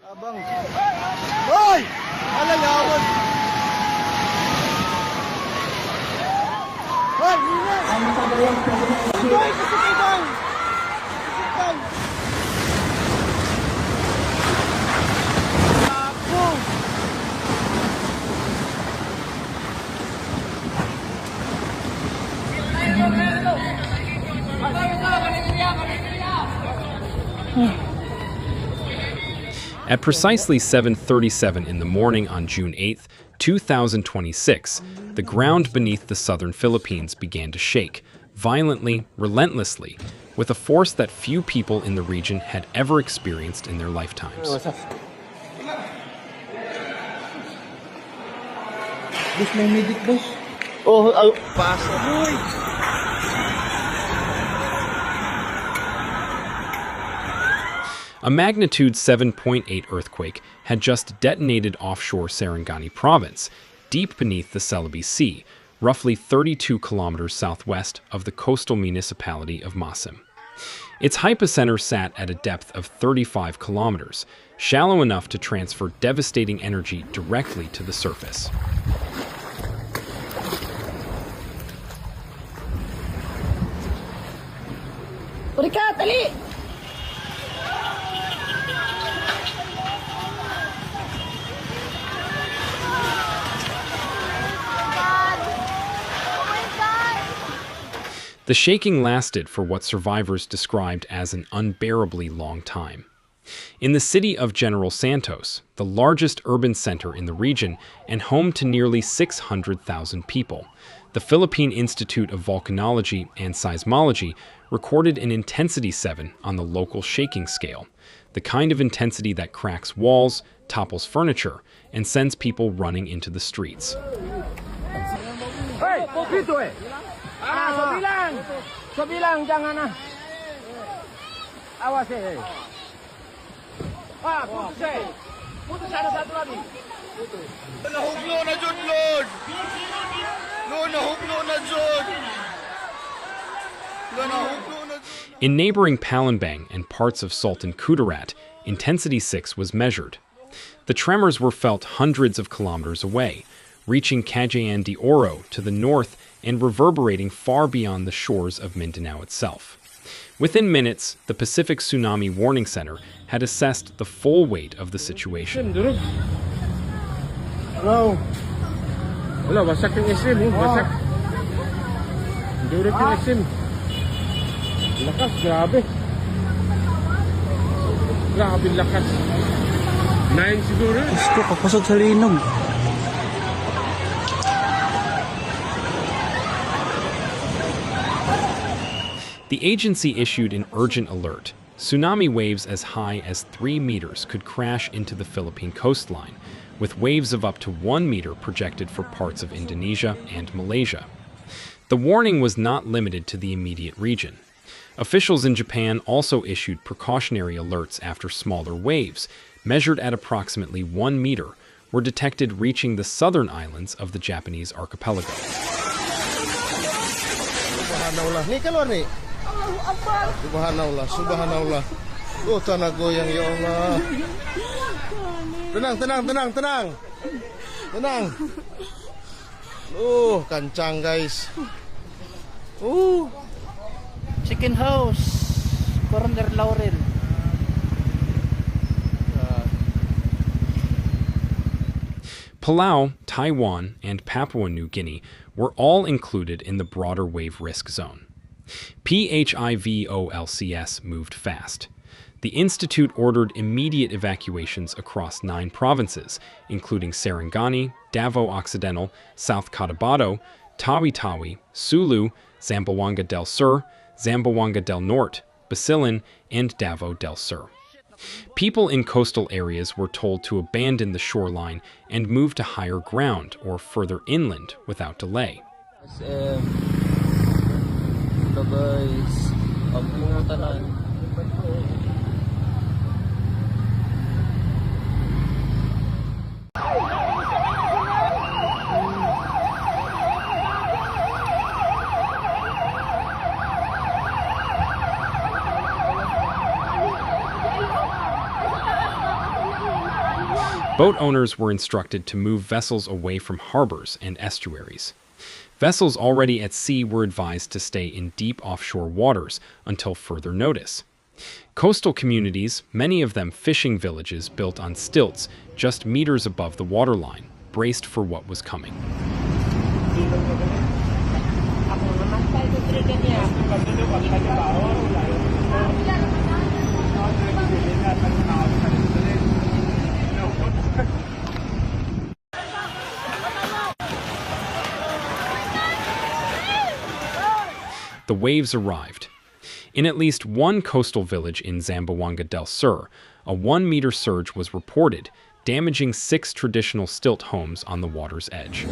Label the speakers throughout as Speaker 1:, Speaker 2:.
Speaker 1: Abang. Hoy! Alangawan. Hoy, ingat. Hoy, kasikitan. Kasikitan. Ako.
Speaker 2: At precisely 7:37 in the morning on June 8, 2026, the ground beneath the southern Philippines began to shake, violently, relentlessly, with a force that few people in the region had ever experienced in their lifetimes.
Speaker 1: Boss, may medic, boss. Oh, pasa.
Speaker 2: A magnitude 7.8 earthquake had just detonated offshore Sarangani province, deep beneath the Celebi Sea, roughly 32 kilometers southwest of the coastal municipality of Masim. Its hypocenter sat at a depth of 35 kilometers, shallow enough to transfer devastating energy directly to the surface. The shaking lasted for what survivors described as an unbearably long time. In the city of General Santos, the largest urban center in the region and home to nearly 600,000 people, the Philippine Institute of Volcanology and Seismology recorded an intensity 7 on the local shaking scale, the kind of intensity that cracks walls, topples furniture, and sends people running into the streets.
Speaker 1: Hey, dito eh. Sabilang, jangan na. Awas eh. Putus eh. Putus ada satu lagi. Nahugno na jud, Lord. Nahugno na jud. Nahugno na jud.
Speaker 2: In neighboring Palembang and parts of Sultan Kudarat, intensity 6 was measured. The tremors were felt hundreds of kilometers away, reaching Cagayan de Oro to the north and reverberating far beyond the shores of Mindanao itself. Within minutes, the Pacific Tsunami Warning Center had assessed the full weight of the situation.
Speaker 1: Hello. Wala, wasak yung isim, wasak. Durog yung isim. Lakas, grabe. Grabe lakas. 9 siguro.
Speaker 3: Gusto, kapasok sa linog.
Speaker 2: The agency issued an urgent alert. Tsunami waves as high as 3 meters could crash into the Philippine coastline, with waves of up to 1 meter projected for parts of Indonesia and Malaysia. The warning was not limited to the immediate region. Officials in Japan also issued precautionary alerts after smaller waves, measured at approximately 1 meter, were detected reaching the southern islands of the Japanese archipelago.
Speaker 1: Subhanallah, subhanallah. Oh, tanah goyang ya Allah. Tenang, tenang, tenang, tenang. Tenang. Kancang guys.
Speaker 3: Chicken house. Corner Laurel.
Speaker 2: Palau, Taiwan, and Papua New Guinea were all included in the broader wave risk zone. PHIVOLCS moved fast. The Institute ordered immediate evacuations across 9 provinces, including Sarangani, Davao Occidental, South Cotabato, Tawi-Tawi, Sulu, Zamboanga del Sur, Zamboanga del Norte, Basilan, and Davao del Sur. People in coastal areas were told to abandon the shoreline and move to higher ground or further inland without delay.
Speaker 3: Guys, pagpuntanan.
Speaker 2: Boat owners were instructed to move vessels away from harbors and estuaries. Vessels already at sea were advised to stay in deep offshore waters until further notice. Coastal communities, many of them fishing villages built on stilts just meters above the waterline, braced for what was coming. The waves arrived. In at least one coastal village in Zamboanga del Sur, a 1-meter surge was reported, damaging 6 traditional stilt homes on the water's edge.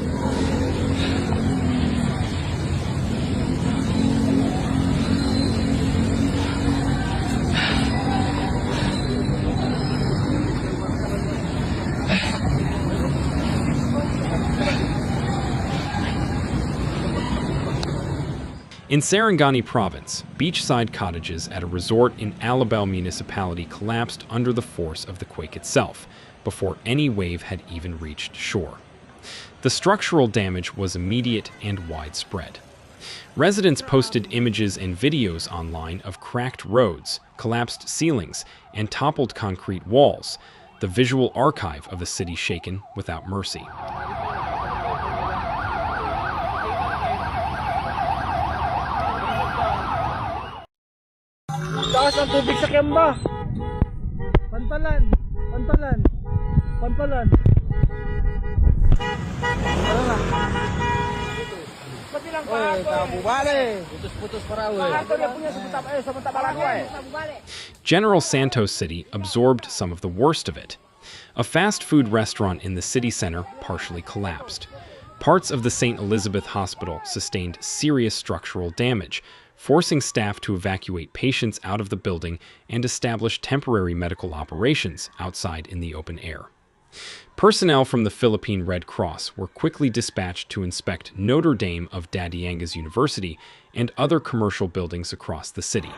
Speaker 2: In Sarangani province, beachside cottages at a resort in Alabel municipality collapsed under the force of the quake itself, before any wave had even reached shore. The structural damage was immediate and widespread. Residents posted images and videos online of cracked roads, collapsed ceilings, and toppled concrete walls, the visual archive of a city shaken without mercy.
Speaker 1: Taas ang tubig sa Kemba. Pantalan. Pati lang putus para
Speaker 2: General Santos City absorbed some of the worst of it. A fast food restaurant in the city center partially collapsed. Parts of the St. Elizabeth Hospital sustained serious structural damage, forcing staff to evacuate patients out of the building and establish temporary medical operations outside in the open air. Personnel from the Philippine Red Cross were quickly dispatched to inspect Notre Dame of Dadiangas University and other commercial buildings across the city.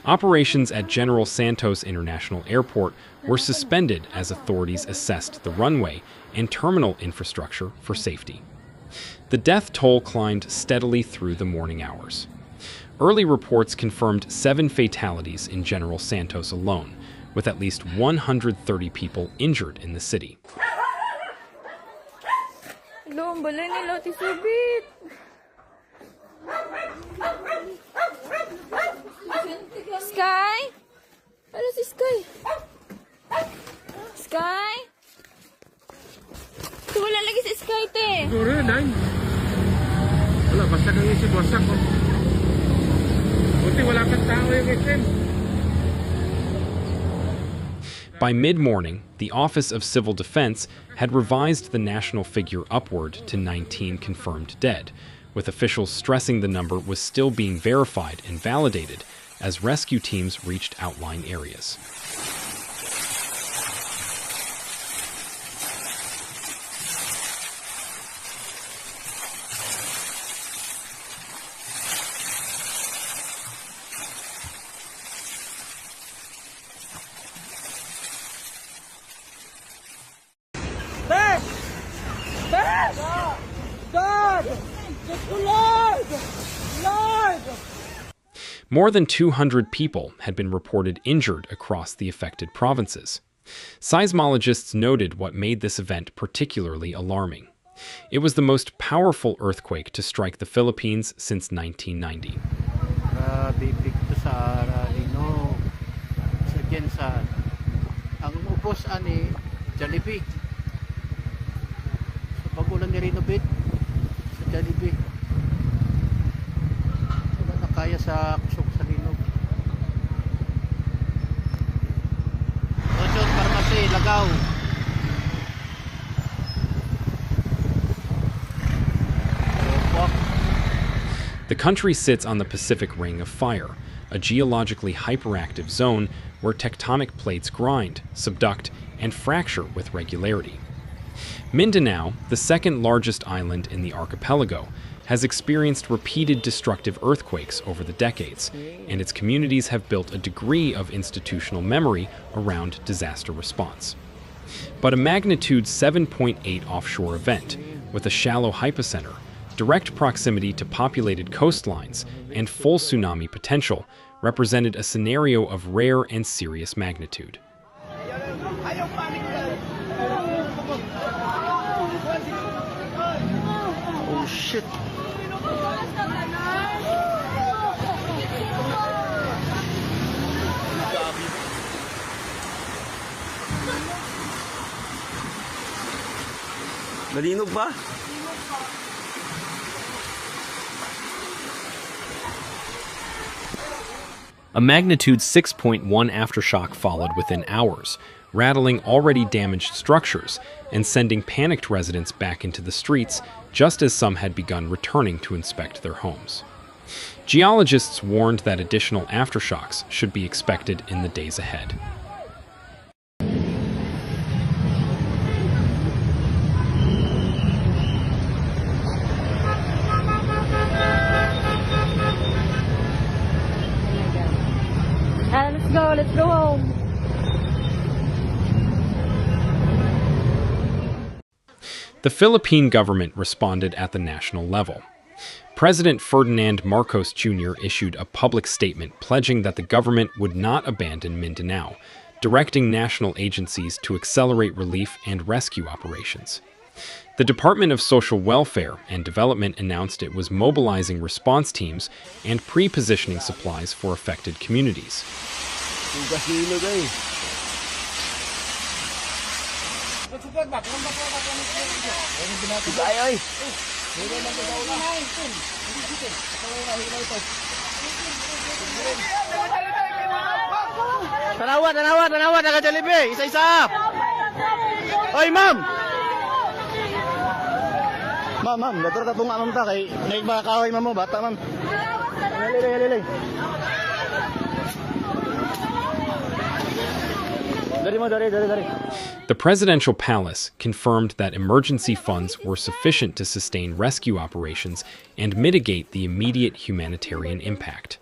Speaker 2: Operations at General Santos International Airport were suspended as authorities assessed the runway and terminal infrastructure for safety. The death toll climbed steadily through the morning hours. Early reports confirmed 7 fatalities in General Santos alone, with at least 130 people injured in the city.
Speaker 4: Sky? Ano si Sky? Sky? Wala lagi si Sky, te.
Speaker 1: Siguro yun, ay. Wala, basta kang isip, wasak ko. Buti wala kang tao yung SM.
Speaker 2: By mid-morning, the Office of Civil Defense had revised the national figure upward to 19 confirmed dead, with officials stressing the number was still being verified and validated as rescue teams reached outlying areas. More than 200 people had been reported injured across the affected provinces. Seismologists noted what made this event particularly alarming. It was the most powerful earthquake to strike the Philippines since 1990.
Speaker 3: Ang upos ani Jollibee. Sa pagulan ni renovate sa Jollibee. Wala na kaya sa kusog sa linog. Ochot Pharmacy, Lagaw. Opo.
Speaker 2: The country sits on the Pacific Ring of Fire, a geologically hyperactive zone where tectonic plates grind, subduct, and fracture with regularity. Mindanao, the second largest island in the archipelago, has experienced repeated destructive earthquakes over the decades, and its communities have built a degree of institutional memory around disaster response. But a magnitude 7.8 offshore event, with a shallow hypocenter, direct proximity to populated coastlines, and full tsunami potential, represented a scenario of rare and serious magnitude.
Speaker 3: Oh shit.
Speaker 5: Nalinog pa?
Speaker 2: A magnitude 6.1 aftershock followed within hours, rattling already damaged structures and sending panicked residents back into the streets just as some had begun returning to inspect their homes. Geologists warned that additional aftershocks should be expected in the days ahead.
Speaker 4: Let's go home.
Speaker 2: The Philippine government responded at the national level. President Ferdinand Marcos Jr. issued a public statement pledging that the government would not abandon Mindanao, directing national agencies to accelerate relief and rescue operations. The Department of Social Welfare and Development announced it was mobilizing response teams and pre-positioning supplies for affected communities.
Speaker 3: Tanawa, naka-Jollibee, isa-isa. Oy, ma'am. Ma'am, dator ta tong amam ta kay naik ba kahoy ma'am mo bata ma'am. Halili. Dari.
Speaker 2: The presidential palace confirmed that emergency funds were sufficient to sustain rescue operations and mitigate the immediate humanitarian impact.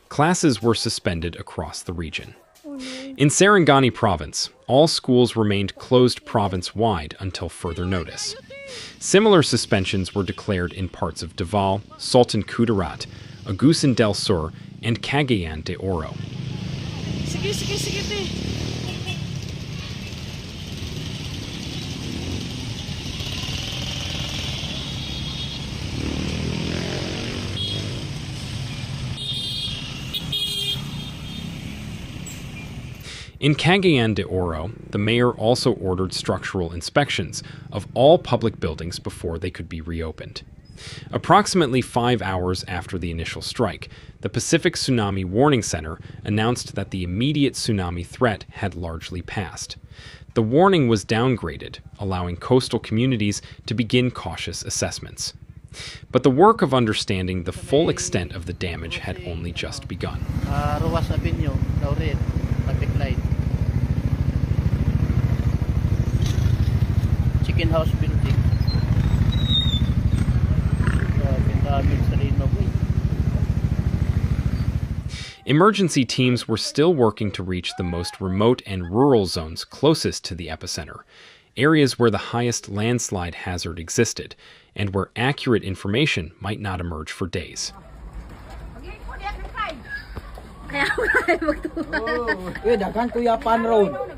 Speaker 2: Classes were suspended across the region. In Sarangani province, all schools remained closed province-wide until further notice. Similar suspensions were declared in parts of Davao, Sultan Kudarat, Agusan del Sur, and Cagayan de Oro.
Speaker 4: Sige.
Speaker 2: In Cagayan de Oro, the mayor also ordered structural inspections of all public buildings before they could be reopened. Approximately 5 hours after the initial strike, the Pacific Tsunami Warning Center announced that the immediate tsunami threat had largely passed. The warning was downgraded, allowing coastal communities to begin cautious assessments. But the work of understanding the full extent of the damage had only just begun.
Speaker 3: Ruwas Avenue, Laurel, traffic light. Chicken house building.
Speaker 2: Emergency teams were still working to reach the most remote and rural zones closest to the epicenter, areas where the highest landslide hazard existed, and where accurate information might not emerge for days.
Speaker 6: Daghang kuyapan ron.